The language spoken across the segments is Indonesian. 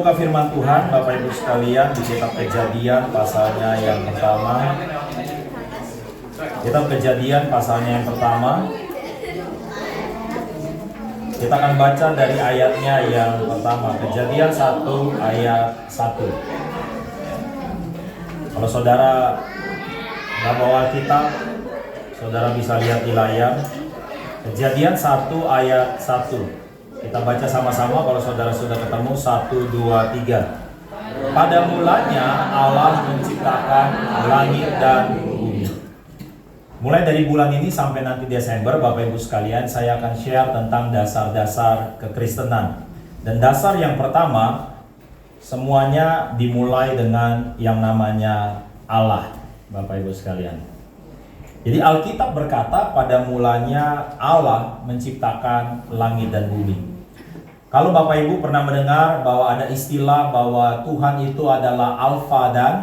buka firman Tuhan, Bapak Ibu sekalian, di kitab Kejadian pasalnya yang pertama. Kitab Kejadian pasalnya yang pertama. Kita akan baca dari ayatnya yang pertama. Kejadian 1 ayat 1. Kalau saudara nggak bawa Alkitab, saudara bisa lihat di layar. Kejadian 1 ayat 1. Kita baca sama-sama kalau saudara sudah ketemu. 1, 2, 3. Pada mulanya Allah menciptakan langit dan bumi. Mulai dari bulan ini sampai nanti Desember, Bapak Ibu sekalian, saya akan share tentang dasar-dasar kekristenan. Dan dasar yang pertama, semuanya dimulai dengan yang namanya Allah, Bapak Ibu sekalian. Jadi Alkitab berkata pada mulanya Allah menciptakan langit dan bumi. Kalau Bapak Ibu pernah mendengar bahwa ada istilah bahwa Tuhan itu adalah Alfa dan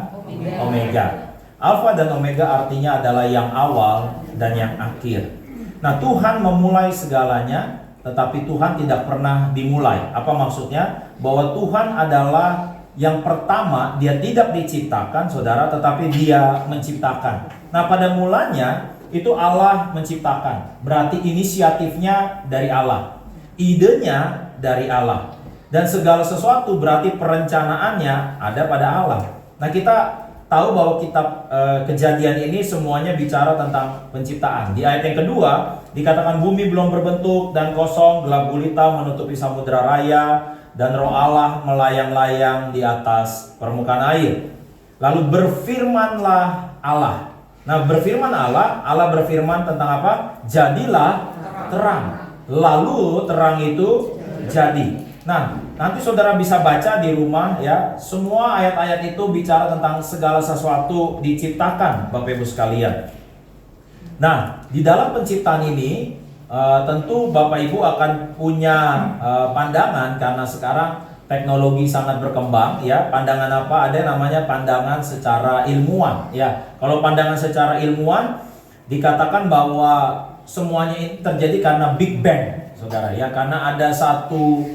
Omega. Alfa dan Omega artinya adalah yang awal dan yang akhir. Nah, Tuhan memulai segalanya, tetapi Tuhan tidak pernah dimulai. Apa maksudnya? Bahwa Tuhan adalah yang pertama, dia tidak diciptakan, saudara, tetapi dia menciptakan. Nah, pada mulanya itu Allah menciptakan. Berarti inisiatifnya dari Allah. Idenya dari Allah. Dan segala sesuatu berarti perencanaannya ada pada Allah. Nah, kita tahu bahwa kitab Kejadian ini semuanya bicara tentang penciptaan. Di ayat yang kedua dikatakan bumi belum berbentuk dan kosong, gelap gulita menutupi samudera raya, dan roh Allah melayang-layang di atas permukaan air. Lalu berfirmanlah Allah. Nah, berfirman Allah berfirman tentang apa? Jadilah terang. Lalu terang itu jadi. Nah, nanti saudara bisa baca di rumah ya. Semua ayat-ayat itu bicara tentang segala sesuatu diciptakan, Bapak Ibu sekalian. Nah, di dalam penciptaan ini tentu Bapak Ibu akan punya pandangan karena sekarang teknologi sangat berkembang ya. Pandangan apa? Ada namanya pandangan secara ilmuwan ya. Kalau pandangan secara ilmuwan dikatakan bahwa semuanya ini terjadi karena Big Bang, saudara ya. Karena ada satu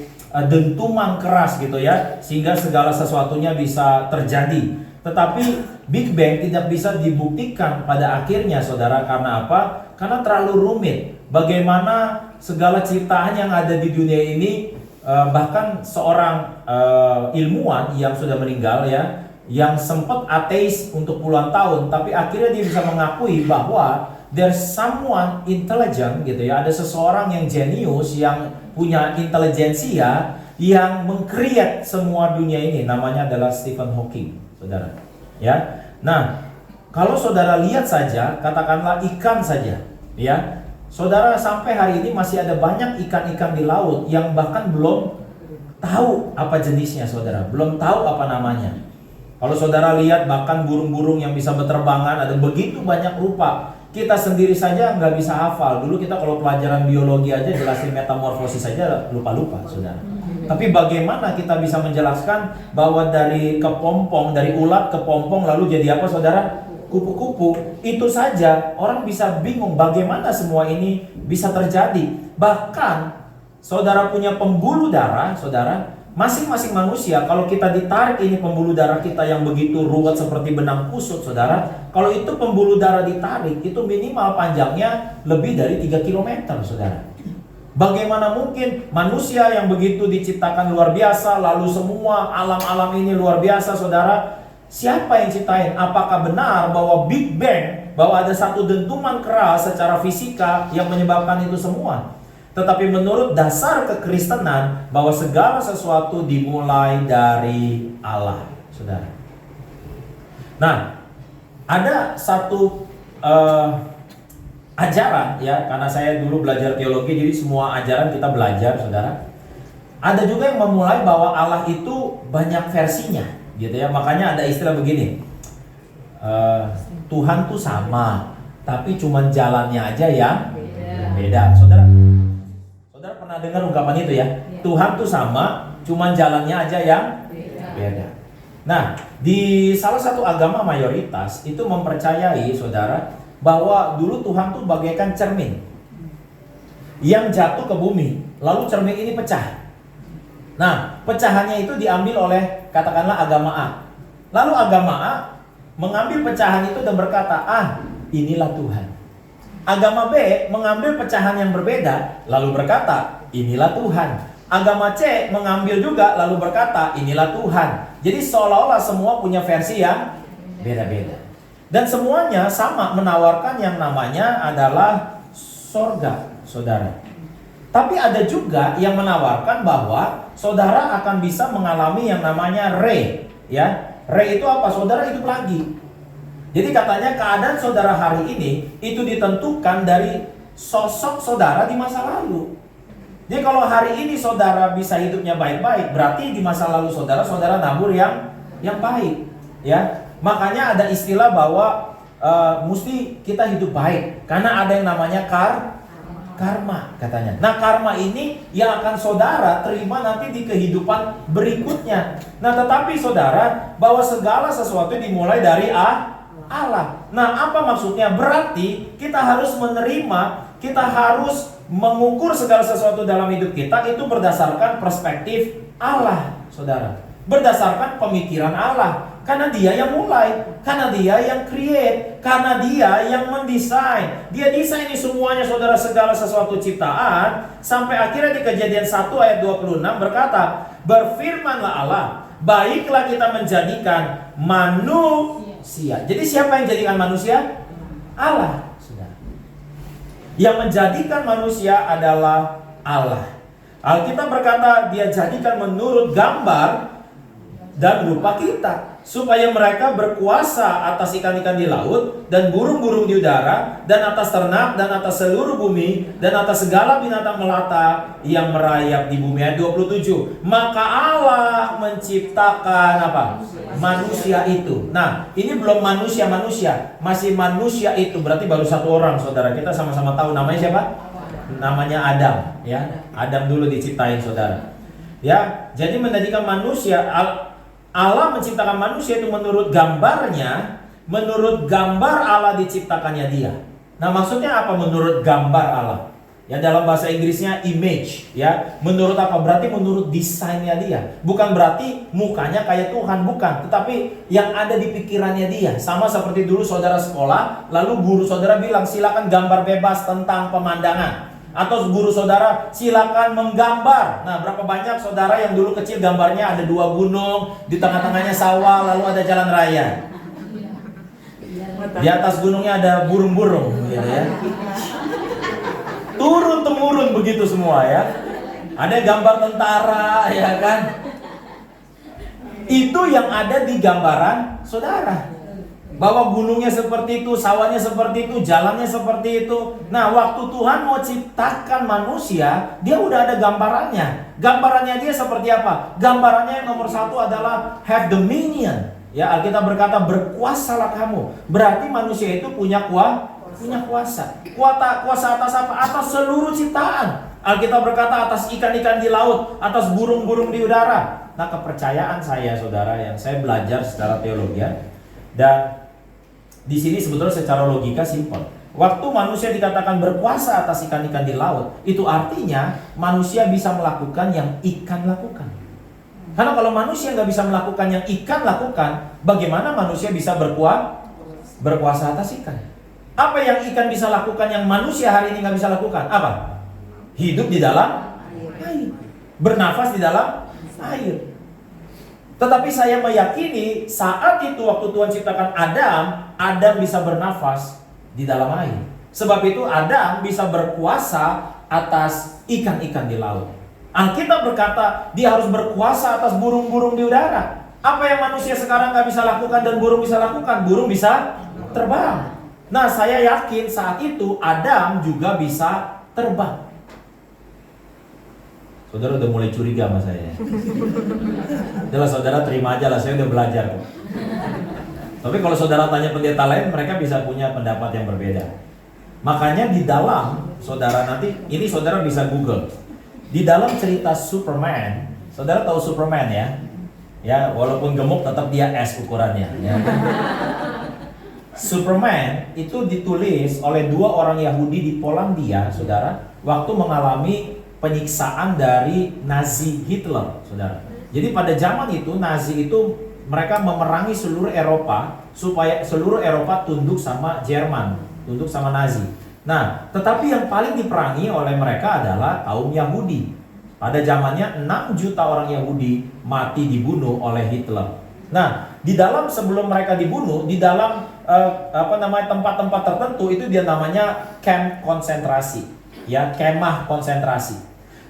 dentuman keras gitu ya, sehingga segala sesuatunya bisa terjadi. Tetapi Big Bang tidak bisa dibuktikan pada akhirnya, saudara. Karena apa? Karena terlalu rumit. Bagaimana segala ciptaan yang ada di dunia ini, bahkan seorang ilmuwan yang sudah meninggal ya, yang sempat ateis untuk puluhan tahun, tapi akhirnya dia bisa mengakui bahwa there's someone intelligent gitu ya, ada seseorang yang jenius, yang punya intelijensia, yang meng-create semua dunia ini. Namanya adalah Stephen Hawking, saudara ya. Nah, kalau saudara lihat saja, katakanlah ikan saja ya, saudara, sampai hari ini masih ada banyak ikan-ikan di laut yang bahkan belum tahu apa jenisnya, saudara, belum tahu apa namanya. Kalau saudara lihat bahkan burung-burung yang bisa berterbangan, ada begitu banyak rupa. Kita sendiri saja nggak bisa hafal. Dulu kita kalau pelajaran biologi aja jelasin metamorfosis saja lupa-lupa, saudara. Tapi bagaimana kita bisa menjelaskan bahwa dari kepompong, dari ulat ke pompong lalu jadi apa, saudara? Kupu-kupu. Itu saja orang bisa bingung bagaimana semua ini bisa terjadi. Bahkan saudara punya pembuluh darah, saudara. Masing-masing manusia, kalau kita ditarik ini pembuluh darah kita yang begitu ruwet seperti benang kusut, saudara. Kalau itu pembuluh darah ditarik, itu minimal panjangnya lebih dari 3 km, saudara. Bagaimana mungkin manusia yang begitu diciptakan luar biasa, lalu semua alam-alam ini luar biasa, saudara. Siapa yang ciptain? Apakah benar bahwa Big Bang, bahwa ada satu dentuman keras secara fisika yang menyebabkan itu semua? Tetapi menurut dasar kekristenan, bahwa segala sesuatu dimulai dari Allah, saudara. Nah, ada satu ajaran ya, karena saya dulu belajar teologi, jadi semua ajaran kita belajar, saudara. Ada juga yang memulai bahwa Allah itu banyak versinya, gitu ya. Makanya ada istilah begini, Tuhan tuh sama, tapi cuman jalannya aja yang beda, saudara. Saudara pernah dengar ungkapan itu ya? Tuhan tuh sama, cuman jalannya aja yang beda. Nah, di salah satu agama mayoritas itu mempercayai, saudara, bahwa dulu Tuhan tuh bagaikan cermin yang jatuh ke bumi, lalu cermin ini pecah. Nah, pecahannya itu diambil oleh katakanlah agama A. Lalu agama A mengambil pecahan itu dan berkata, inilah Tuhan. Agama B mengambil pecahan yang berbeda lalu berkata, inilah Tuhan. Agama C mengambil juga lalu berkata, inilah Tuhan. Jadi seolah-olah semua punya versi yang beda-beda. Dan semuanya sama menawarkan yang namanya adalah sorga, saudara. Tapi ada juga yang menawarkan bahwa saudara akan bisa mengalami yang namanya re. Ya, re itu apa? Saudara hidup lagi. Jadi katanya keadaan saudara hari ini itu ditentukan dari sosok saudara di masa lalu. Jadi kalau hari ini saudara bisa hidupnya baik-baik, berarti di masa lalu saudara nabur yang baik, ya. Makanya ada istilah bahwa mesti kita hidup baik karena ada yang namanya karma katanya. Nah, karma ini yang akan saudara terima nanti di kehidupan berikutnya. Nah, tetapi saudara, bahwa segala sesuatu dimulai dari Allah. Nah, apa maksudnya? Berarti kita harus menerima, kita harus mengukur segala sesuatu dalam hidup kita itu berdasarkan perspektif Allah, saudara. Berdasarkan pemikiran Allah. Karena dia yang mulai, karena dia yang create, karena dia yang mendesain. Dia desain ini semuanya, saudara, segala sesuatu ciptaan. Sampai akhirnya di Kejadian 1 ayat 26 berkata, berfirmanlah Allah, baiklah kita menjadikan manusia. Jadi siapa yang jadikan manusia? Allah, saudara. Yang menjadikan manusia adalah Allah. Alkitab berkata dia jadikan menurut gambar dan rupa kita, supaya mereka berkuasa atas ikan-ikan di laut dan burung-burung di udara dan atas ternak dan atas seluruh bumi dan atas segala binatang melata yang merayap di bumi. Ayat 27. Maka Allah menciptakan apa? Manusia itu. Nah, ini belum manusia-manusia, masih manusia itu. Berarti baru satu orang, saudara. Kita sama-sama tahu namanya siapa? Namanya Adam, ya. Adam dulu diciptain, saudara. Ya, jadi menjadikan manusia. Allah menciptakan manusia itu menurut gambarnya, menurut gambar Allah diciptakannya dia. Nah, maksudnya apa menurut gambar Allah? Ya, dalam bahasa Inggrisnya image, ya. Menurut apa? Berarti menurut desainnya dia. Bukan berarti mukanya kayak Tuhan, bukan. Tetapi yang ada di pikirannya dia. Sama seperti dulu saudara sekolah, lalu guru saudara bilang silakan gambar bebas tentang pemandangan. Atau guru saudara silakan menggambar. Nah, berapa banyak saudara yang dulu kecil gambarnya ada 2 gunung, di tengah-tengahnya sawah, lalu ada jalan raya. Di atas gunungnya ada burung-burung, gitu ya. Turun-temurun begitu semua, ya. Ada gambar tentara, ya kan. Itu yang ada di gambaran saudara. Bahwa gunungnya seperti itu, sawahnya seperti itu, jalannya seperti itu. Nah, waktu Tuhan mau ciptakan manusia, dia udah ada gambarannya. Gambarannya dia seperti apa? Gambarannya yang nomor 1 adalah have dominion. Ya, Alkitab berkata berkuasalah kamu. Berarti manusia itu punya kuasa. Kuasa atas apa? Atas seluruh ciptaan. Alkitab berkata atas ikan-ikan di laut, atas burung-burung di udara. Nah, kepercayaan saya, saudara, yang saya belajar secara teologi, dan di sini sebetulnya secara logika simpel. Waktu manusia dikatakan berkuasa atas ikan-ikan di laut, itu artinya manusia bisa melakukan yang ikan lakukan. Karena kalau manusia nggak bisa melakukan yang ikan lakukan, bagaimana manusia bisa berkuasa atas ikan? Apa yang ikan bisa lakukan yang manusia hari ini nggak bisa lakukan? Apa? Hidup di dalam air, bernafas di dalam air. Tetapi saya meyakini saat itu waktu Tuhan ciptakan Adam bisa bernafas di dalam air. Sebab itu Adam bisa berkuasa atas ikan-ikan di laut. Alkitab berkata dia harus berkuasa atas burung-burung di udara. Apa yang manusia sekarang gak bisa lakukan dan burung bisa lakukan? Burung bisa terbang. Nah, saya yakin saat itu Adam juga bisa terbang. Saudara udah mulai curiga sama saya. Adalah saudara terima aja lah, saya udah belajar kok. Tapi kalau saudara tanya pendeta lain, mereka bisa punya pendapat yang berbeda. Makanya di dalam saudara nanti, ini saudara bisa Google. Di dalam cerita Superman, saudara tahu Superman ya? Ya, walaupun gemuk tetap dia S ukurannya. Ya. Superman itu ditulis oleh 2 orang Yahudi di Polandia, saudara, waktu mengalami penyiksaan dari Nazi Hitler, saudara. Jadi pada zaman itu Nazi itu mereka memerangi seluruh Eropa supaya seluruh Eropa tunduk sama Jerman, tunduk sama Nazi. Nah, tetapi yang paling diperangi oleh mereka adalah kaum Yahudi. Pada zamannya 6 juta orang Yahudi mati dibunuh oleh Hitler. Nah, di dalam sebelum mereka dibunuh, di dalam tempat-tempat tertentu itu dia namanya camp konsentrasi, ya, kemah konsentrasi.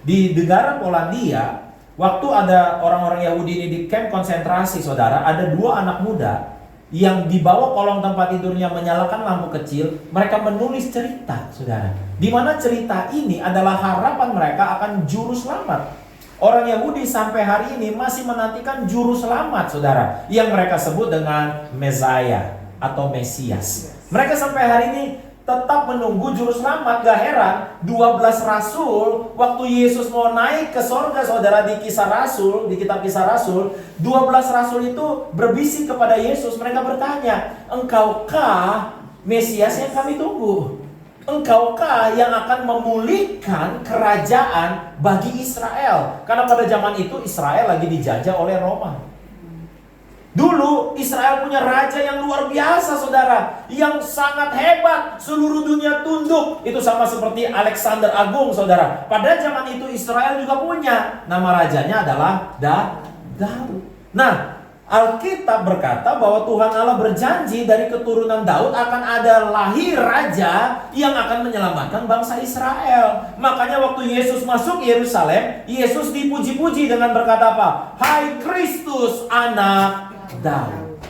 Di negara Polandia, waktu ada orang-orang Yahudi ini di camp konsentrasi, saudara, ada 2 anak muda yang di bawah kolong tempat tidurnya menyalakan lampu kecil. Mereka menulis cerita, saudara, di mana cerita ini adalah harapan mereka akan juru selamat. Orang Yahudi sampai hari ini masih menantikan juru selamat, saudara, yang mereka sebut dengan Mesias atau Mesias. Mereka sampai hari ini tetap menunggu juru selamat. Gak heran 12 rasul waktu Yesus mau naik ke sorga, saudara, di kisah rasul, di kitab kisah rasul, 12 rasul itu berbisik kepada Yesus. Mereka bertanya, "Engkaukah Mesias yang kami tunggu? Engkaukah yang akan memulihkan kerajaan bagi Israel?" Karena pada zaman itu Israel lagi dijajah oleh Roma. Dulu Israel punya raja yang luar biasa, saudara, yang sangat hebat, seluruh dunia tunduk. Itu sama seperti Alexander Agung, saudara. Pada zaman itu Israel juga punya, nama rajanya adalah Daud. Nah, Alkitab berkata bahwa Tuhan Allah berjanji dari keturunan Daud akan ada lahir raja yang akan menyelamatkan bangsa Israel. Makanya waktu Yesus masuk Yerusalem, Yesus dipuji-puji dengan berkata apa? "Hai Kristus, anak Daud."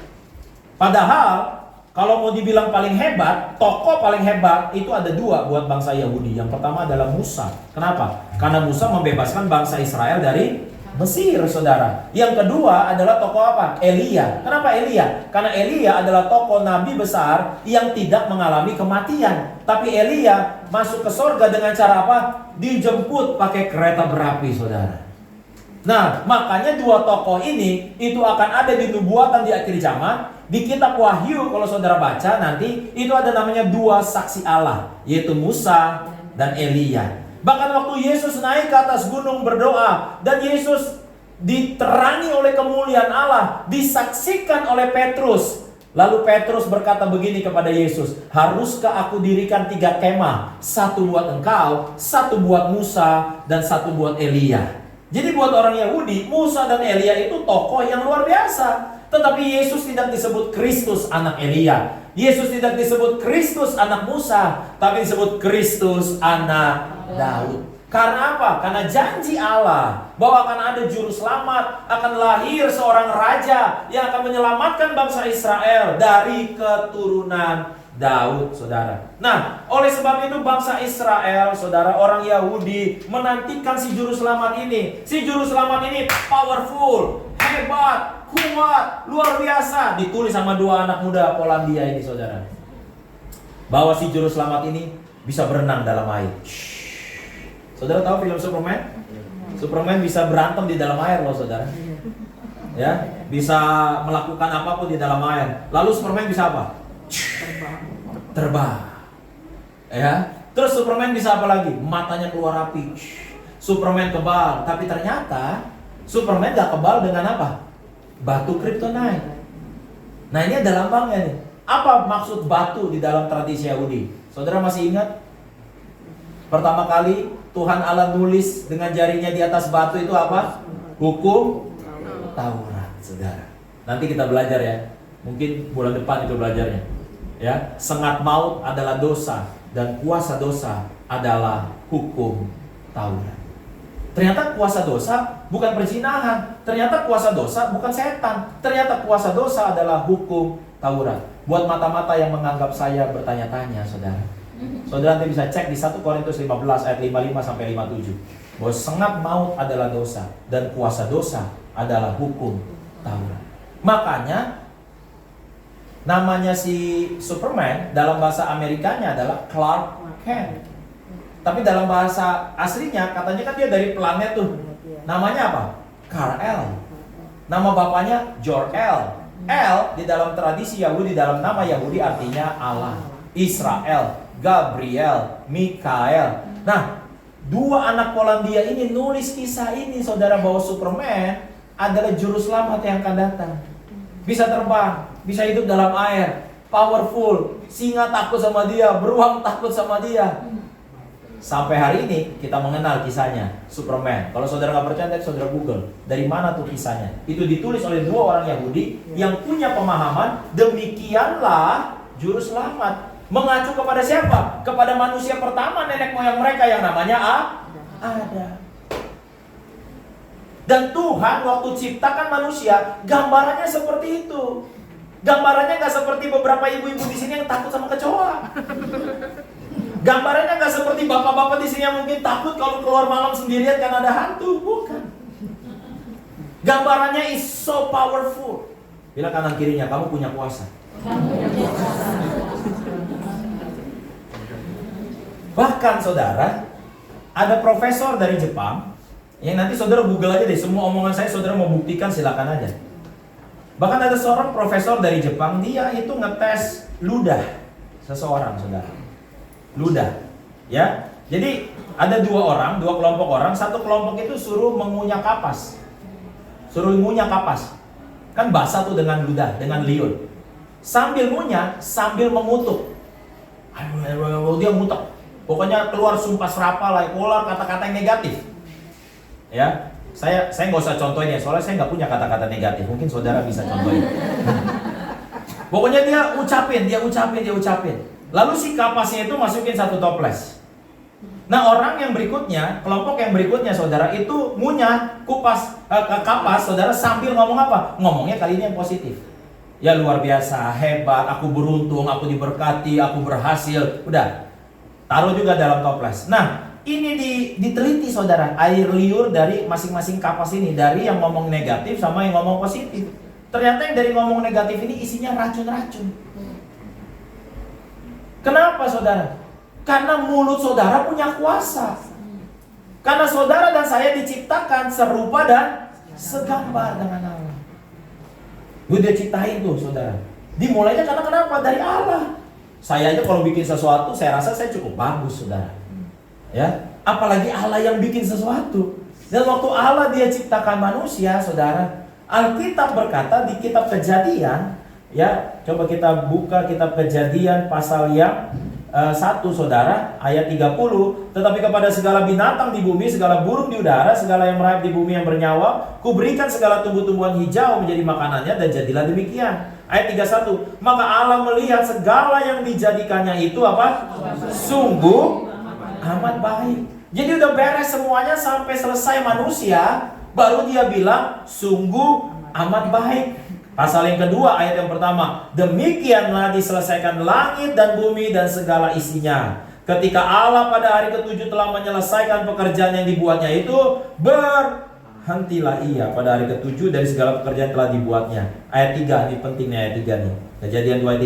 Padahal kalau mau dibilang paling hebat, tokoh paling hebat itu ada 2 buat bangsa Yahudi. Yang pertama adalah Musa. Kenapa? Karena Musa membebaskan bangsa Israel dari Mesir, saudara. Yang kedua adalah tokoh apa? Elia. Kenapa Elia? Karena Elia adalah tokoh nabi besar yang tidak mengalami kematian. Tapi Elia masuk ke sorga dengan cara apa? Dijemput pakai kereta berapi, saudara. Nah, makanya 2 tokoh ini itu akan ada di nubuatan di akhir zaman. Di kitab Wahyu kalau saudara baca nanti, itu ada namanya 2 saksi Allah, yaitu Musa dan Elia. Bahkan waktu Yesus naik ke atas gunung berdoa dan Yesus diterangi oleh kemuliaan Allah, disaksikan oleh Petrus. Lalu Petrus berkata begini kepada Yesus, "Haruskah aku dirikan 3 kemah? 1 buat engkau, 1 buat Musa, dan 1 buat Elia." Jadi buat orang Yahudi, Musa dan Elia itu tokoh yang luar biasa. Tetapi Yesus tidak disebut Kristus anak Elia. Yesus tidak disebut Kristus anak Musa, tapi disebut Kristus anak Daud. Karena apa? Karena janji Allah bahwa akan ada juru selamat, akan lahir seorang raja yang akan menyelamatkan bangsa Israel dari keturunan Daud, saudara. Nah, oleh sebab itu bangsa Israel, saudara, orang Yahudi menantikan si juru selamat ini. Si juru selamat ini powerful, hebat, kuat, luar biasa. Ditulis sama 2 anak muda Polandia ini, saudara, bahwa si juru selamat ini bisa berenang dalam air. Saudara tahu film Superman? Superman bisa berantem di dalam air loh, saudara. Ya, bisa melakukan apapun di dalam air. Lalu Superman bisa apa? Terbang. Ya. Terus Superman bisa apa lagi? Matanya keluar api. Superman kebal, tapi ternyata Superman gak kebal dengan apa? Batu kryptonite. Nah, ini ada lambangnya nih. Apa maksud batu di dalam tradisi Yahudi? Saudara masih ingat? Pertama kali Tuhan Allah nulis dengan jarinya di atas batu itu apa? Hukum Taurat, saudara. Nanti kita belajar ya. Mungkin bulan depan itu belajarnya. Ya, sengat maut adalah dosa dan kuasa dosa adalah hukum Taurat. Ternyata kuasa dosa bukan perzinahan, ternyata kuasa dosa bukan setan, ternyata kuasa dosa adalah hukum Taurat. Buat mata-mata yang menganggap saya bertanya-tanya, saudara. Saudara nanti bisa cek di 1 Korintus 15 ayat 55 sampai 57. Bahwa sengat maut adalah dosa dan kuasa dosa adalah hukum Taurat. Makanya namanya si Superman dalam bahasa Amerikanya adalah Clark Kent. Tapi dalam bahasa aslinya katanya kan dia dari planet tuh. Namanya apa? Kal-El. Nama bapaknya Jor-El. El di dalam tradisi Yahudi, dalam nama Yahudi artinya Allah. Israel, Gabriel, Mikael. Nah, 2 anak Polandia ini nulis kisah ini, saudara, bahwa Superman adalah juru selamat yang akan datang. Bisa terbang, bisa hidup dalam air, powerful, singa takut sama dia, beruang takut sama dia. Sampai hari ini kita mengenal kisahnya, Superman. Kalau saudara nggak percaya, saudara Google. Dari mana tuh kisahnya? Itu ditulis oleh 2 orang Yahudi yang punya pemahaman, demikianlah juru selamat. Mengacu kepada siapa? Kepada manusia pertama, nenek moyang mereka yang namanya Adam. Dan Tuhan waktu ciptakan manusia, gambarannya seperti itu. Gambarannya nggak seperti beberapa ibu-ibu di sini yang takut sama kecoa. Gambarannya nggak seperti bapak-bapak di sini yang mungkin takut kalau keluar malam sendirian karena ada hantu. Bukan. Gambarannya is so powerful. Bilang kanan kirinya, kamu punya kuasa. Bahkan saudara, ada profesor dari Jepang yang nanti saudara Google aja deh, semua omongan saya saudara mau buktikan silakan aja. Bahkan ada seorang profesor dari Jepang, dia itu ngetes ludah seseorang, saudara. Ludah, ya. Jadi ada 2 kelompok orang. Satu kelompok itu suruh mengunyah kapas, kan basah tuh dengan ludah, dengan liur. Sambil ngunyah, sambil mengutuk. Dia ngutuk. Pokoknya keluar sumpah serapah, keluar kata-kata yang negatif. Ya, saya nggak usah contohin ya, soalnya saya nggak punya kata-kata negatif. Mungkin saudara bisa contohin. Pokoknya dia ucapin. Lalu si kapasnya itu masukin 1 toples. Nah, orang yang berikutnya, kelompok yang berikutnya saudara, itu ngunyah kapas saudara sambil ngomong apa? Ngomongnya kali ini yang positif. Ya luar biasa, hebat, aku beruntung, aku diberkati, aku berhasil. Udah, taruh juga dalam toples. Nah, ini diteliti saudara, air liur dari masing-masing kapas ini, dari yang ngomong negatif sama yang ngomong positif. Ternyata yang dari ngomong negatif ini isinya racun-racun. Kenapa saudara? Karena mulut saudara punya kuasa. Karena saudara dan saya diciptakan serupa dan segambar dengan Allah. Dia ciptain tuh saudara. Dimulainya karena kenapa? Dari Allah. Saya aja kalau bikin sesuatu, saya rasa saya cukup bagus saudara. Ya, apalagi Allah yang bikin sesuatu. Dan waktu Allah dia ciptakan manusia saudara, Alkitab berkata di kitab Kejadian, ya, coba kita buka kitab Kejadian pasal yang 1 saudara, ayat 30. Tetapi kepada segala binatang di bumi, segala burung di udara, segala yang merayap di bumi yang bernyawa, kuberikan segala tumbuh-tumbuhan hijau menjadi makanannya, dan jadilah demikian. Ayat 31. Maka Allah melihat segala yang dijadikannya itu apa? Sungguh amat baik. Jadi udah beres semuanya sampai selesai manusia, baru dia bilang sungguh amat baik. Pasal yang kedua, ayat yang pertama. Demikianlah diselesaikan langit dan bumi dan segala isinya. Ketika Allah pada hari ke-7 telah menyelesaikan pekerjaan yang dibuatnya itu, berhentilah ia pada hari ke-7 dari segala pekerjaan telah dibuatnya. Ayat 3, ini pentingnya ayat 3 nih. Kejadian 2 ayat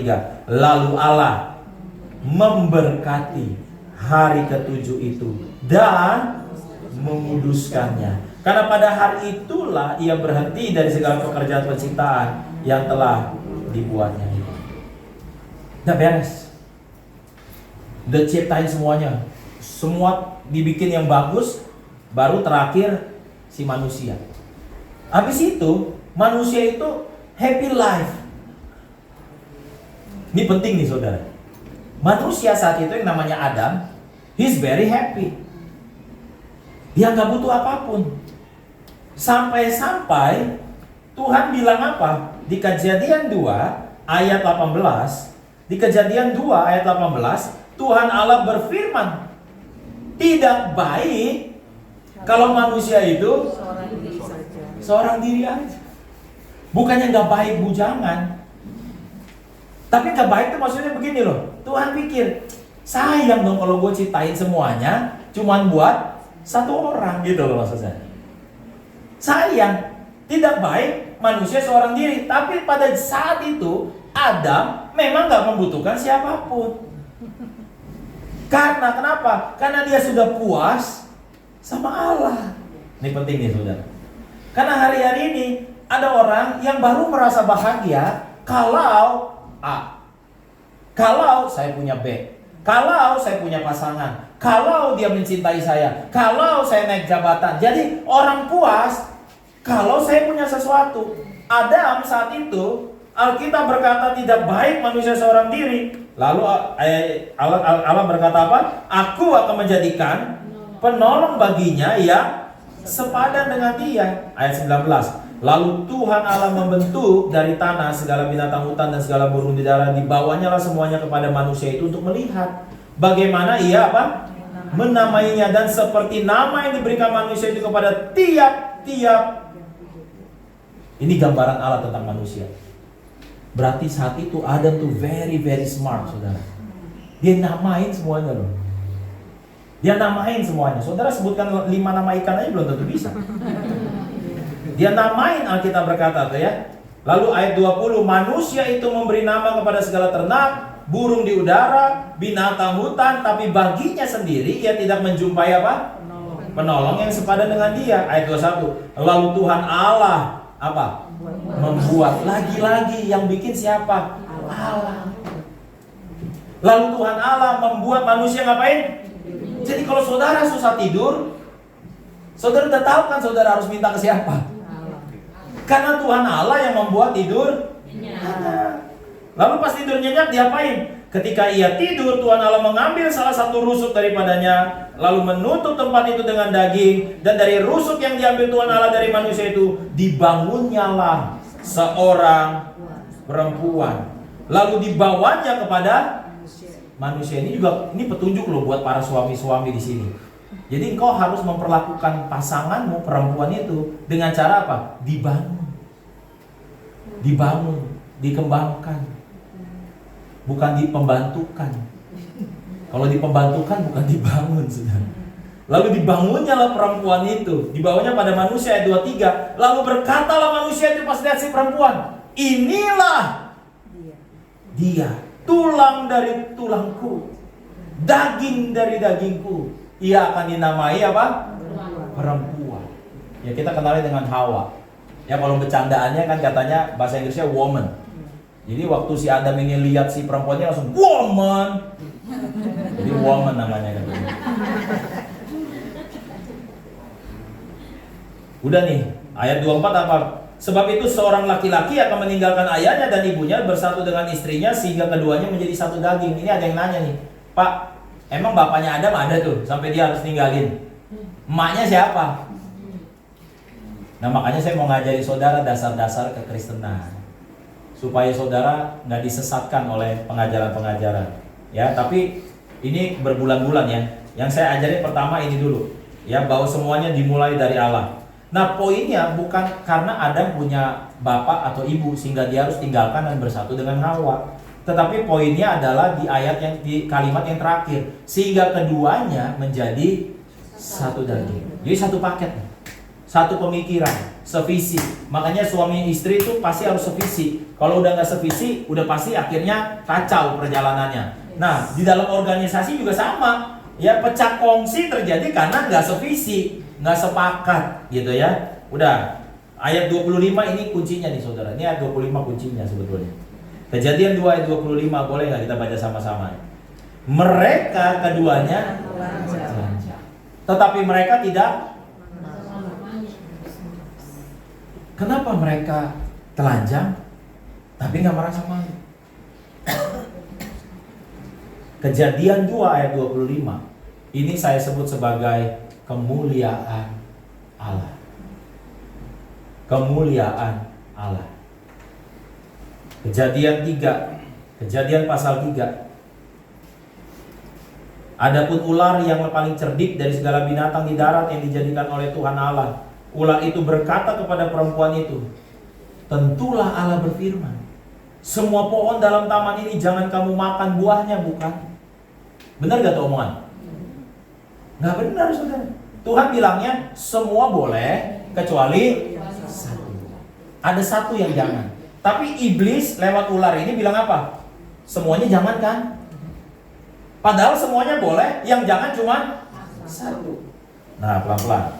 3. Lalu Allah memberkati hari ke-7 itu dan menguduskannya. Karena pada hari itulah ia berhenti dari segala pekerjaan penciptaan yang telah dibuatnya itu. Udah beres. Udah ciptain semuanya. Semua dibikin yang bagus. Baru terakhir si manusia. Habis itu manusia itu happy life. Ini penting nih saudara. Manusia saat itu yang namanya Adam, he's very happy. Dia gak butuh apapun. Sampai-sampai Tuhan bilang apa? Di Kejadian 2 ayat 18. Di Kejadian 2 ayat 18, Tuhan Allah berfirman, tidak baik kalau manusia itu seorang diri aja. Bukannya gak baik bujangan. Tapi gak baik itu maksudnya begini loh. Tuhan pikir, sayang dong kalau gue ciptain semuanya cuman buat satu orang gitu loh maksudnya. Sayang, tidak baik manusia seorang diri. Tapi pada saat itu Adam memang gak membutuhkan siapapun. Karena kenapa? Karena dia sudah puas sama Allah. Ini penting nih saudara. Karena hari-hari ini ada orang yang baru merasa bahagia kalau A, kalau saya punya B, kalau saya punya pasangan, kalau dia mencintai saya, kalau saya naik jabatan. Jadi orang puas Kalau saya punya sesuatu, Adam saat itu Alkitab berkata tidak baik manusia seorang diri. Lalu Allah berkata apa? Aku akan menjadikan penolong baginya yang sepadan dengan dia. Ayat 19. Lalu Tuhan Allah membentuk dari tanah segala binatang hutan dan segala burung di darat, dibawanya lah semuanya kepada manusia itu untuk melihat bagaimana ia apa? Menamainya, dan seperti nama yang diberikan manusia itu kepada tiap-tiap. Ini gambaran Allah tentang manusia. Berarti saat itu Adam tuh very smart, saudara. Dia namain semuanya loh. Dia namain semuanya. Saudara sebutkan 5 nama ikan aja belum tentu bisa. Dia namain, Alkitab berkata tuh ya. Lalu ayat 20, manusia itu memberi nama kepada segala ternak, burung di udara, binatang hutan, tapi baginya sendiri ia tidak menjumpai apa? Penolong yang sepadan dengan dia. Ayat 21, lalu Tuhan Allah apa? Membuat. Lagi-lagi yang bikin siapa? Allah. Lalu Tuhan Allah membuat manusia ngapain? Jadi kalau saudara susah tidur, saudara udah tahu kan saudara harus minta ke siapa? Karena Tuhan Allah yang membuat tidur. Lalu pas tidur nyenyak diapain? Ketika ia tidur, Tuhan Allah mengambil salah satu rusuk daripadanya, lalu menutup tempat itu dengan daging, dan dari rusuk yang diambil Tuhan Allah dari manusia itu, dibangunnyalah seorang perempuan. Lalu dibawanya kepada manusia. Ini juga petunjuk loh buat para suami-suami di sini. Jadi engkau harus memperlakukan pasanganmu, perempuan itu, dengan cara apa? Dibangun, dikembangkan. Bukan dipembantukan. Kalau dipembantukan bukan dibangun, saudara. Lalu dibangunnyalah perempuan itu, dibawanya pada manusia. Ayat 23. Lalu berkatalah manusia itu pas lihat si perempuan, inilah dia, tulang dari tulangku, daging dari dagingku. Ia akan dinamai apa? Perempuan. Ya kita kenali dengan Hawa. Ya kalau bercandaannya kan katanya bahasa Inggrisnya woman. Jadi waktu si Adam ini lihat si perempuannya langsung woman. Jadi woman namanya katanya. Udah nih, ayat 24 apa? Sebab itu seorang laki-laki akan meninggalkan ayahnya dan ibunya, bersatu dengan istrinya, sehingga keduanya menjadi satu daging. Ini ada yang nanya nih, Pak, emang bapaknya Adam ada tuh sampai dia harus ninggalin? Emaknya siapa? Nah makanya saya mau ngajari saudara dasar-dasar kekristenan, supaya saudara nggak disesatkan oleh pengajaran-pengajaran. Ya, tapi ini berbulan-bulan ya. Yang saya ajarin pertama ini dulu, ya, bahwa semuanya dimulai dari Allah. Nah poinnya bukan karena Adam punya bapak atau ibu sehingga dia harus tinggalkan dan bersatu dengan Hawa. Tetapi poinnya adalah di ayat yang di kalimat yang terakhir, sehingga keduanya menjadi satu daging. Jadi satu paket, satu pemikiran, sevisi. Makanya suami istri itu pasti harus sevisi. Kalau udah nggak sevisi, udah pasti akhirnya kacau perjalanannya. Nah di dalam organisasi juga sama. Ya pecah kongsi terjadi karena nggak sevisi, nggak sepakat gitu ya. Udah, ayat 25 ini kuncinya nih saudara. Ini ayat 25 kuncinya sebetulnya. Kejadian 2 ayat 25, boleh nggak kita baca sama-sama? Mereka keduanya tetapi mereka tidak. Kenapa mereka telanjang tapi nggak merasa malu? Kejadian 2 ayat 25 ini saya sebut sebagai kemuliaan Allah. Kemuliaan Allah. Kejadian 3, Kejadian pasal 3. Adapun ular yang paling cerdik dari segala binatang di darat yang dijadikan oleh Tuhan Allah, ular itu berkata kepada perempuan itu, tentulah Allah berfirman, semua pohon dalam taman ini jangan kamu makan buahnya, bukan? Benar gak tuh omongan? Gak benar saudara. Tuhan bilangnya semua boleh kecuali satu. Ada satu yang jangan. Tapi iblis lewat ular ini bilang apa? Semuanya jangan kan? Padahal semuanya boleh, yang jangan cuma satu. Nah pelan-pelan.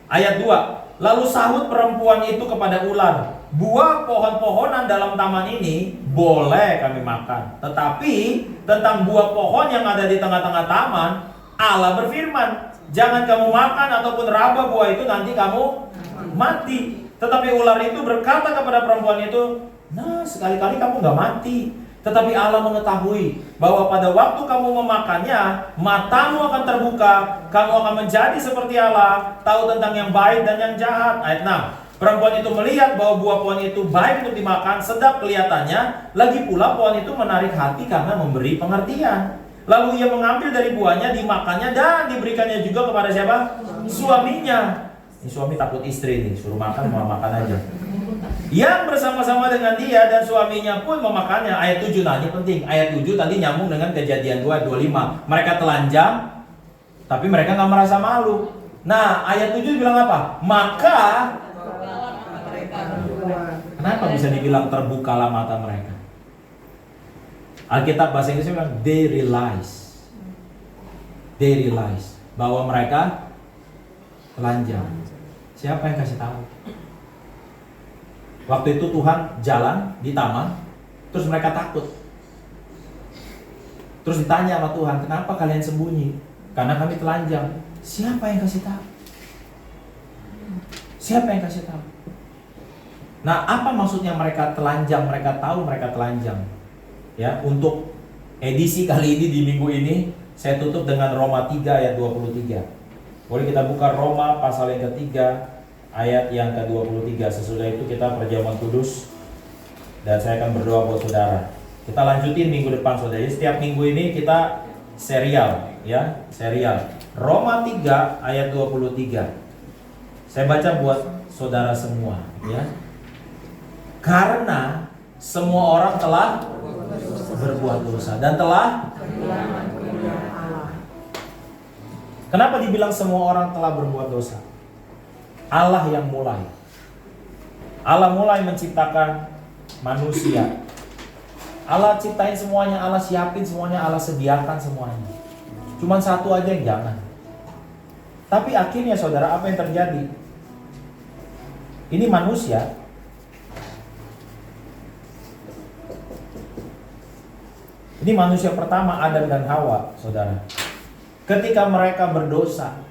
Ayat 2. Lalu sahut perempuan itu kepada ular, buah pohon-pohonan dalam taman ini boleh kami makan, tetapi tentang buah pohon yang ada di tengah-tengah taman, Allah berfirman, jangan kamu makan ataupun raba buah itu nanti kamu Mati. Tetapi ular itu berkata kepada perempuan itu, nah sekali-kali kamu gak mati. Tetapi Allah mengetahui bahwa pada waktu kamu memakannya, matamu akan terbuka, kamu akan menjadi seperti Allah, tahu tentang yang baik dan yang jahat. Ayat 6. Perempuan itu melihat bahwa buah pohon itu baik untuk dimakan, sedap kelihatannya, lagi pula pohon itu menarik hati karena memberi pengertian. Lalu ia mengambil dari buahnya, dimakannya, dan diberikannya juga kepada siapa? Suaminya. Ini suami takut istri nih, suruh makan mau makan aja. Yang bersama-sama dengan dia dan suaminya pun memakannya. Ayat 7, nah ini penting. Ayat 7 tadi nyambung dengan Kejadian 2:25. Mereka telanjang, tapi mereka gak merasa malu. Nah ayat 7 bilang apa? Maka kenapa bisa dibilang terbukalah mata mereka? Alkitab bahasa Inggrisnya bilang they realize bahwa mereka telanjang. Siapa yang kasih tahu? Waktu itu Tuhan jalan di taman, terus mereka takut. Terus ditanya sama Tuhan, kenapa kalian sembunyi? Karena kami telanjang. Siapa yang kasih tahu? Siapa yang kasih tahu? Nah, apa maksudnya mereka telanjang? Mereka tahu mereka telanjang. Ya, untuk edisi kali ini di minggu ini saya tutup dengan Roma 3 ayat 23. Boleh kita buka Roma pasal yang ketiga ayat yang ke-23. Sesudah itu kita perjamuan kudus dan saya akan berdoa buat saudara. Kita lanjutin minggu depan saudara. Jadi setiap minggu ini kita serial, ya, serial. Roma 3 ayat 23. Saya baca buat saudara semua, ya. Karena semua orang telah berbuat dosa dan telah. Kenapa dibilang semua orang telah berbuat dosa? Allah yang mulai. Allah mulai menciptakan manusia. Allah ciptain semuanya, Allah siapin semuanya, Allah sediakan semuanya. Cuman satu aja yang jangan. Tapi akhirnya saudara, apa yang terjadi? Ini manusia. Ini manusia pertama, Adam dan Hawa, saudara. Ketika mereka berdosa,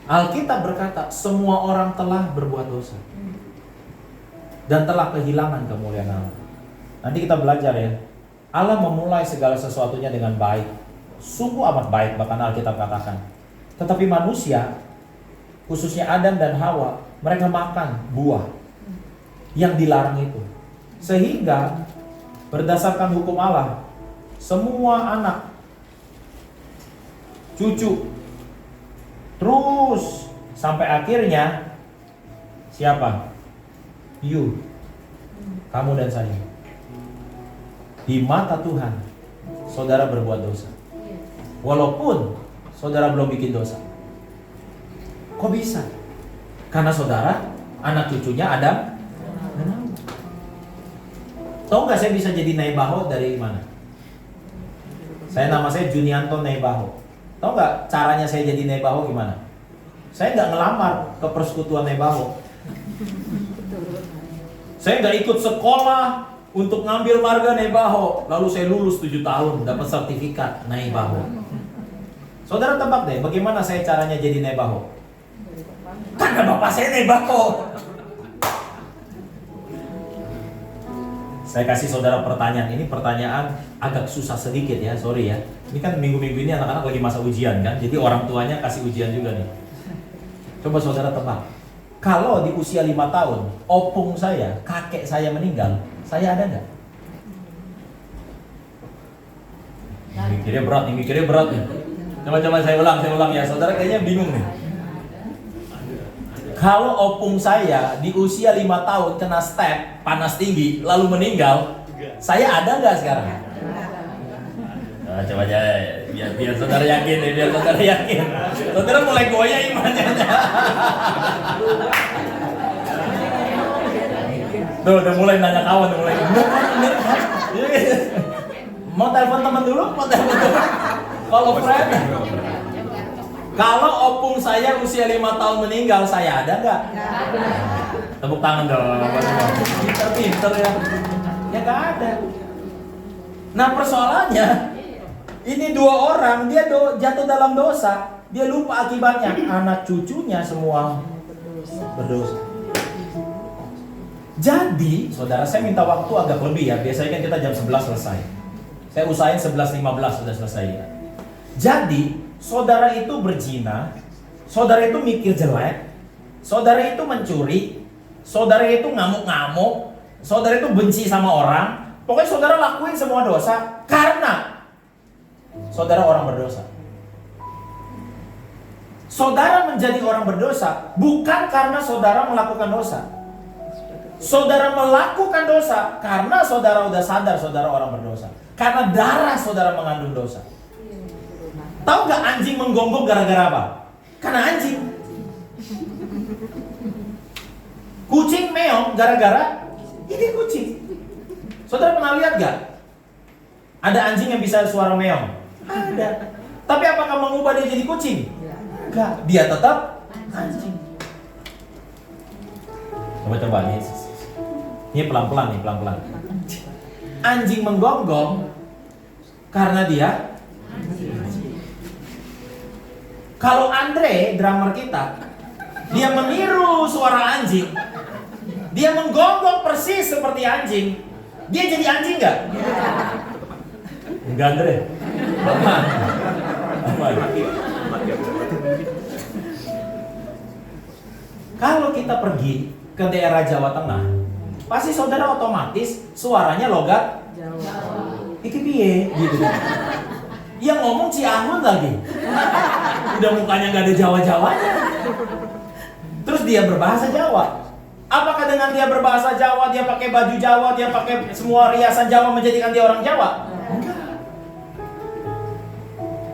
Alkitab berkata semua orang telah berbuat dosa dan telah kehilangan kemuliaan Allah. Nanti kita belajar ya. Allah memulai segala sesuatunya dengan baik, sungguh amat baik, bahkan Alkitab katakan. Tetapi manusia, khususnya Adam dan Hawa, mereka makan buah yang dilarang itu. Sehingga berdasarkan hukum Allah, semua anak, cucu, terus sampai akhirnya siapa? You, kamu dan saya. Di mata Tuhan, saudara berbuat dosa. Walaupun saudara belum bikin dosa. Kok bisa? Karena saudara, anak cucunya Adam dan Hawa. Tahu nggak saya bisa jadi Naibaho dari mana? Nama saya Junianto Naibaho. Tahu nggak caranya saya jadi Naibaho gimana? Saya nggak ngelamar ke persekutuan Naibaho. Saya nggak ikut sekolah untuk ngambil marga Naibaho. Lalu saya lulus 7 tahun, dapat sertifikat Naibaho. Saudara tebak deh, bagaimana saya caranya jadi Naibaho? Karena bapak saya Naibaho. Saya kasih saudara pertanyaan. Ini pertanyaan agak susah sedikit ya, sorry ya. Ini kan minggu-minggu ini anak-anak lagi masa ujian kan, jadi orang tuanya kasih ujian juga nih. Coba saudara tebak, kalau di usia 5 tahun, opung saya, kakek saya meninggal, saya ada nggak? Mikirnya berat nih. Coba saya ulang ya, saudara kayaknya bingung nih. Kalau opung saya di usia 5 tahun kena step panas tinggi lalu meninggal, saya ada nggak sekarang? Nah, coba aja biar saudara yakin nih, biar saudara yakin. Saudara mulai goyah imannya. Tuh udah mulai nanya kawan, udah mulai. Mau telepon teman dulu, Kalau friend. Kalau opung saya usia 5 tahun meninggal, saya ada nggak? Tepuk tangan dong. Pinter ya. Ya nggak ada. Nah persoalannya, ini 2 orang dia jatuh dalam dosa, dia lupa akibatnya. Anak cucunya semua berdosa. Jadi, saudara, saya minta waktu agak lebih ya. Biasanya kan kita jam 11 selesai. Saya usahain 11.15 sudah selesai ya. Jadi, saudara itu berzina, saudara itu mikir jelek, saudara itu mencuri, saudara itu ngamuk-ngamuk, saudara itu benci sama orang. Pokoknya saudara lakuin semua dosa karena saudara orang berdosa. Saudara menjadi orang berdosa bukan karena saudara melakukan dosa. Saudara melakukan dosa karena saudara udah sadar saudara orang berdosa. Karena darah saudara mengandung dosa. Tahu gak anjing menggonggong gara-gara apa? Karena anjing. Kucing meong gara-gara ini kucing. Saudara pernah lihat gak? Ada anjing yang bisa suara meong? Ada. Tapi apakah mengubah dia jadi kucing? Enggak. Dia tetap anjing. Coba-coba nih. Ini pelan-pelan nih, pelan-pelan. Anjing menggonggong karena dia anjing. Kalau Andre, drummer kita, dia meniru suara anjing, dia menggonggong persis seperti anjing, dia jadi anjing nggak? Enggak, Andre. Aman. Kalau kita pergi ke daerah Jawa Tengah, pasti saudara otomatis suaranya logat Jawa. Iki piye gitu. Yang ngomong Ciahun lagi. Udah mukanya nggak ada Jawa-Jawanya. Terus dia berbahasa Jawa. Apakah dengan dia berbahasa Jawa, dia pakai baju Jawa, dia pakai semua riasan Jawa menjadikan dia orang Jawa? Enggak.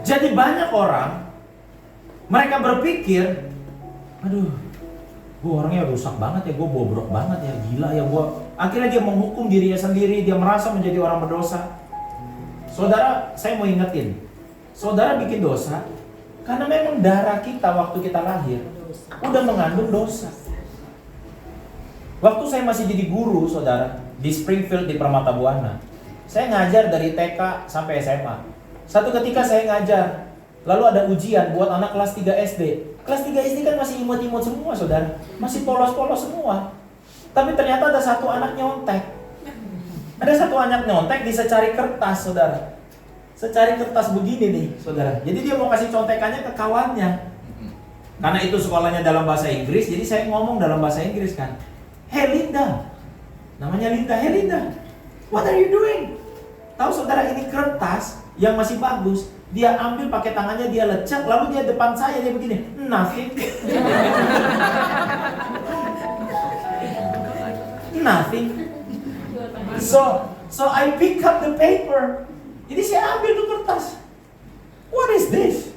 Jadi banyak orang, mereka berpikir, aduh, gue orangnya rusak banget ya, gue bobrok banget ya, gila ya gue. Akhirnya dia menghukum dirinya sendiri, dia merasa menjadi orang berdosa. Saudara, saya mau ingetin, saudara bikin dosa karena memang darah kita waktu kita lahir udah mengandung dosa. Waktu saya masih jadi guru, saudara, di Springfield di Permata Buana, saya ngajar dari TK sampai SMA. Satu ketika saya ngajar, lalu ada ujian buat anak kelas 3 SD. Kelas 3 SD kan masih imut-imut semua, saudara, masih polos-polos semua. Tapi ternyata ada satu anak nyontek. Ada satu anak nyontek di secari kertas, saudara. Secari kertas begini nih, saudara. Jadi dia mau kasih contekannya ke kawannya. Karena itu sekolahnya dalam bahasa Inggris, jadi saya ngomong dalam bahasa Inggris kan. Hey Linda, namanya Linda. Hey Linda, what are you doing? Tahu saudara, ini kertas yang masih bagus. Dia ambil pakai tangannya, dia lecek, lalu dia depan saya, dia begini, nothing. Nothing. So I pick up the paper. Jadi saya ambil tuh kertas. What is this?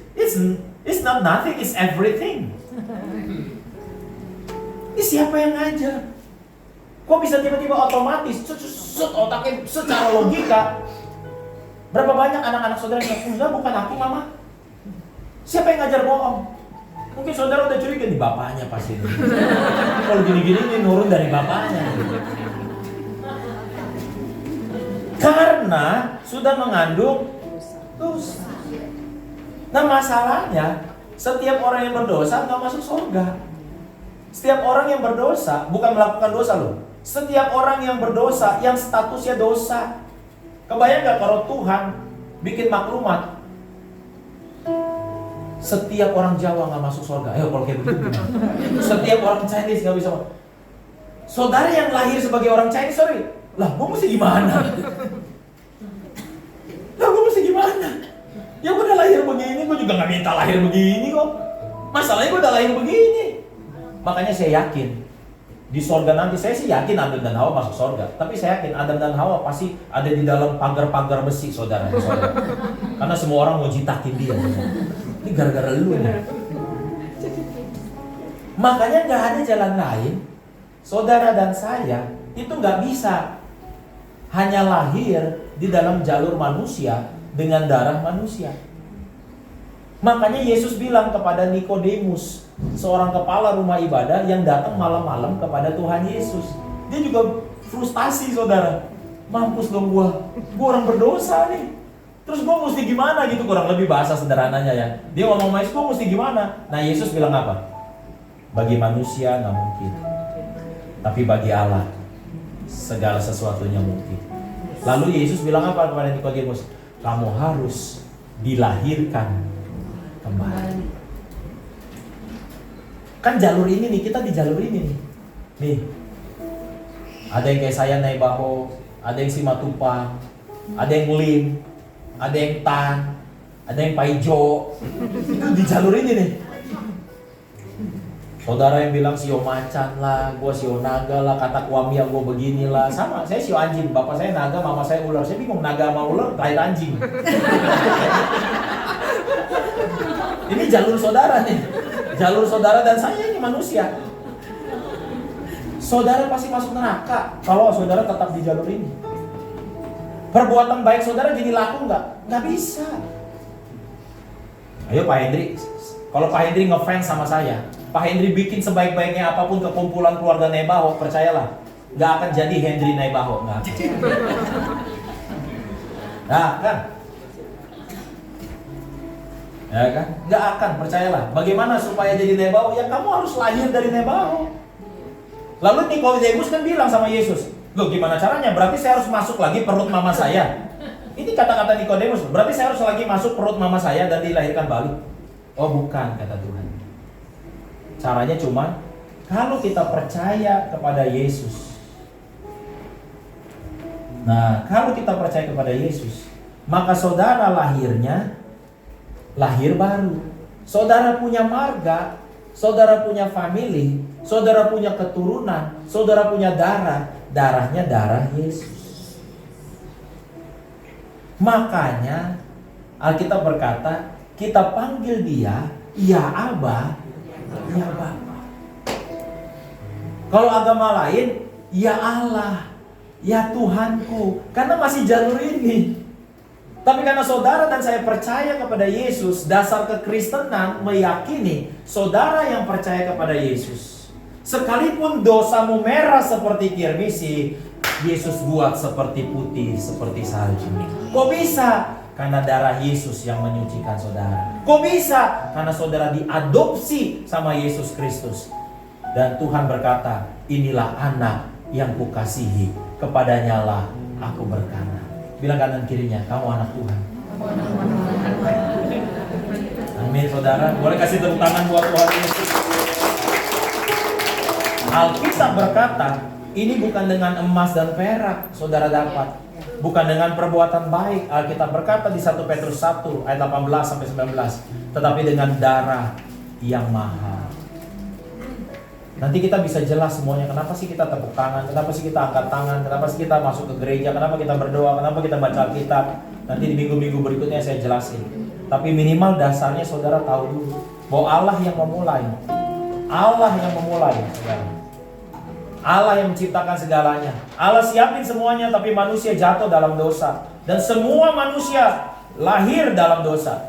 It's not nothing, it's everything. Ini siapa yang ngajar? Kok bisa tiba-tiba otomatis, otaknya secara logika? Berapa banyak anak-anak saudara yang enggak, bukan aku mama. Siapa yang ngajar bohong? Mungkin saudara udah curiga nih, bapaknya pasti ini. Kalau gini-gini ini nurun dari bapaknya. Karena sudah mengandung dosa. Nah masalahnya, setiap orang yang berdosa nggak masuk surga. Setiap orang yang berdosa, bukan melakukan dosa loh. Setiap orang yang berdosa, yang statusnya dosa. Kebayang gak kalau Tuhan bikin maklumat, setiap orang Jawa nggak masuk surga? Ayo kalau kayak begitu gimana? Setiap orang Chinese nggak bisa. Saudara yang lahir sebagai orang Chinese, sorry, lah gue mesti gimana? Lah gue mesti gimana? Ya gue udah lahir begini, gue juga nggak minta lahir begini kok. Masalahnya gue udah lahir begini. Makanya saya yakin di sorga nanti, saya sih yakin Adam dan Hawa masuk sorga. Tapi saya yakin Adam dan Hawa pasti ada di dalam pagar-pagar besi, saudara. Karena semua orang mau jitakin dia. Ini gara-gara lu nih. Makanya nggak ada jalan lain. Saudara dan saya itu nggak bisa hanya lahir di dalam jalur manusia dengan darah manusia. Makanya Yesus bilang kepada Nikodemus, seorang kepala rumah ibadah yang datang malam-malam kepada Tuhan Yesus. Dia juga frustasi, saudara. Mampus dong gua orang berdosa nih. Terus gua mesti gimana gitu, kurang lebih bahasa sederhananya ya. Dia ngomong sama Yesus, gua mesti gimana? Nah Yesus bilang apa? Bagi manusia nggak mungkin, tapi bagi Allah segala sesuatunya mungkin. Lalu Yesus bilang apa kepada Nikodemus? Kamu harus dilahirkan kembali. Kan jalur ini nih, kita di jalur ini nih. Nih, ada yang kayak saya naik baho, ada yang Simatupang, ada yang Lim, ada yang Tan, ada yang Paijo. Itu di jalur ini nih. Saudara yang bilang sio macan lah, gua sio naga lah, kata kuamia gua beginilah. Sama, saya sio anjing, bapak saya naga, mama saya ular. Saya bingung, naga sama ular lahir anjing. Ini jalur saudara nih. Jalur saudara dan saya ini manusia. Saudara pasti masuk neraka kalau saudara tetap di jalur ini. Perbuatan baik saudara jadi laku nggak? Nggak bisa. Ayo Pak Hendri, kalau Pak Hendri ngefans sama saya, Pak Hendri bikin sebaik-baiknya apapun ke kumpulan keluarga Naibaho, percayalah, nggak akan jadi Hendri Naibaho, nggak akan. Nah kan? Ya kan? Nggak akan, percayalah. Bagaimana supaya jadi Naibaho? Ya kamu harus lahir dari Naibaho. Lalu Nikodemus kan bilang sama Yesus, loh gimana caranya? Berarti saya harus masuk lagi perut mama saya. Ini kata-kata Nikodemus, berarti saya harus lagi masuk perut mama saya dan dilahirkan balik. Oh bukan, kata Tuhan. Caranya cuma kalau kita percaya kepada Yesus. Nah, kalau kita percaya kepada Yesus, maka saudara lahirnya lahir baru. Saudara punya marga, saudara punya family, saudara punya keturunan, saudara punya darah, darahnya darah Yesus. Makanya Alkitab berkata, kita panggil dia, ya Aba, ya Bapa. Kalau agama lain, ya Allah, ya Tuhanku, karena masih jalur ini. Tapi karena saudara dan saya percaya kepada Yesus, dasar kekristenan meyakini saudara yang percaya kepada Yesus, sekalipun dosamu merah seperti kirmisi, Yesus buat seperti putih, seperti salju. Kok bisa? Karena darah Yesus yang menyucikan saudara. Kok bisa? Karena saudara diadopsi sama Yesus Kristus. Dan Tuhan berkata, inilah anak yang kukasihi, kepadanya lah aku berkenan. Bilang kanan kirinya, kamu anak Tuhan. Amin saudara. Boleh kasih tepuk tangan buat Tuhan Yesus. Alkitab berkata, ini bukan dengan emas dan perak saudara dapat, bukan dengan perbuatan baik. Alkitab berkata di 1 Petrus 1 ayat 18-19, tetapi dengan darah yang mahal. Nanti kita bisa jelas semuanya. Kenapa sih kita tepuk tangan, kenapa sih kita angkat tangan, kenapa sih kita masuk ke gereja, kenapa kita berdoa, kenapa kita baca Alkitab. Nanti di minggu-minggu berikutnya saya jelasin. Tapi minimal dasarnya saudara tahu dulu bahwa Allah yang memulai. Allah yang memulai, saudara. Allah yang menciptakan segalanya. Allah siapin semuanya, tapi manusia jatuh dalam dosa. Dan semua manusia lahir dalam dosa.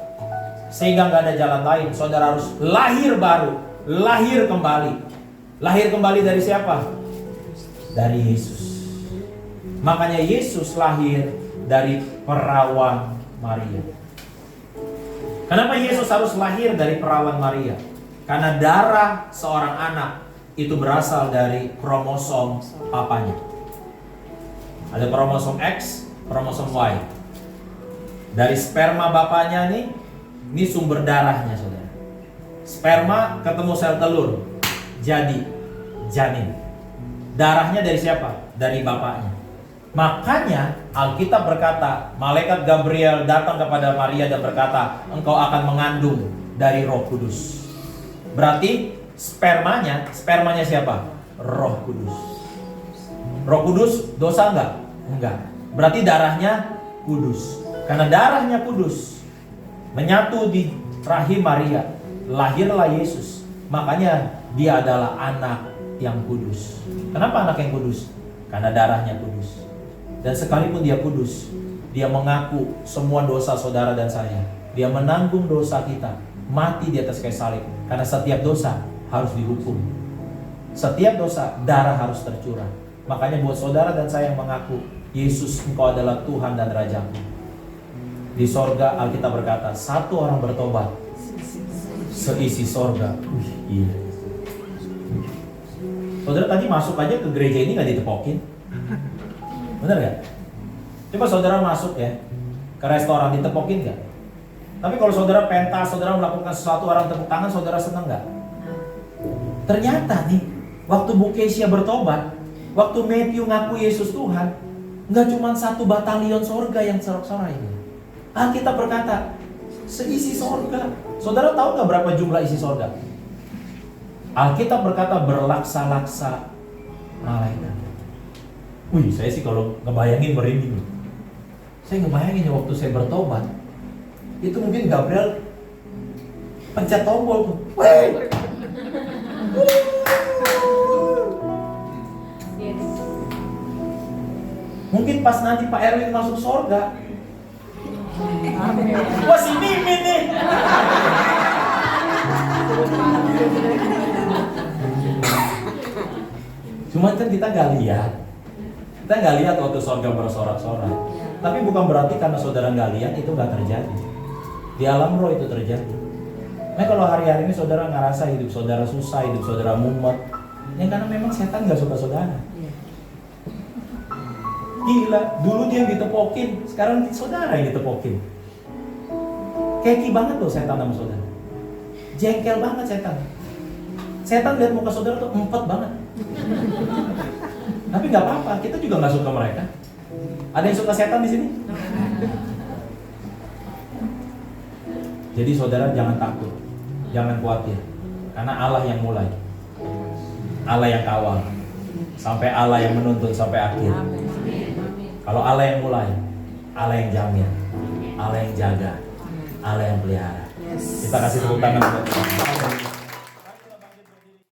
Sehingga gak ada jalan lain. Saudara harus lahir baru, lahir kembali. Lahir kembali dari siapa? Dari Yesus. Makanya Yesus lahir dari perawan Maria. Kenapa Yesus harus lahir dari perawan Maria? Karena darah seorang anak itu berasal dari kromosom papanya. Ada kromosom X, kromosom Y. Dari sperma bapaknya nih, ini sumber darahnya saudara. Sperma ketemu sel telur, jadi janin. Darahnya dari siapa? Dari bapaknya. Makanya Alkitab berkata, malaikat Gabriel datang kepada Maria dan berkata, engkau akan mengandung dari Roh Kudus. Berarti spermanya siapa? Roh Kudus. Roh Kudus dosa enggak? Enggak. Berarti darahnya kudus. Karena darahnya kudus, menyatu di rahim Maria, lahirlah Yesus. Makanya dia adalah anak yang kudus. Kenapa anak yang kudus? Karena darahnya kudus. Dan sekalipun dia kudus, dia mengaku semua dosa saudara dan saya. Dia menanggung dosa kita, mati di atas kayu salib. Karena setiap dosa harus dihukum. Setiap dosa, darah harus tercurah. Makanya buat saudara dan saya yang mengaku, Yesus engkau adalah Tuhan dan Rajaku. Di sorga Alkitab berkata, satu orang bertobat, seisi sorga. Iya. Saudara tadi masuk aja ke gereja ini nggak ditepokin, bener nggak? Coba saudara masuk ya ke restoran, ditepokin nggak? Tapi kalau saudara pentas, saudara melakukan sesuatu, orang tepuk tangan, saudara senang nggak? Ternyata nih, waktu Bu Kesia bertobat, waktu Matthew ngaku Yesus Tuhan, nggak cuma satu batalion sorga yang sorak-sorai. Alkitab berkata, seisi sorga. Saudara tahu nggak berapa jumlah isi sorga? Alkitab berkata berlaksa-laksa malaikat. Wih, saya sih kalau ngebayangin merinding. Saya ngebayangin ya waktu saya bertobat, itu mungkin Gabriel pencet tombol tuh. Wih! Mungkin pas nanti Pak Erwin masuk surga, wah si Mimin nih. Cuma kan kita nggak lihat waktu surga bersorak-sorai. Tapi bukan berarti karena saudara nggak lihat itu nggak terjadi. Di alam roh itu terjadi. Nah kalau hari-hari ini saudara ngerasa hidup saudara susah, hidup saudara mumet, ya karena memang setan nggak suka saudara. Gila, dulu dia yang ditepokin, sekarang saudara yang ditepokin. Keki banget loh setan sama saudara. Jengkel banget setan. Setan lihat muka saudara tuh empet banget. Tapi nggak apa-apa, kita juga nggak suka mereka. Ada yang suka setan di sini? Jadi saudara jangan takut, jangan khawatir, karena Allah yang mulai, Allah yang kawal, sampai Allah yang menuntun sampai akhir. Kalau Allah yang mulai, Allah yang jamin, Allah yang jaga, Allah yang pelihara. Kita kasih tepuk tangan buat Tuhan.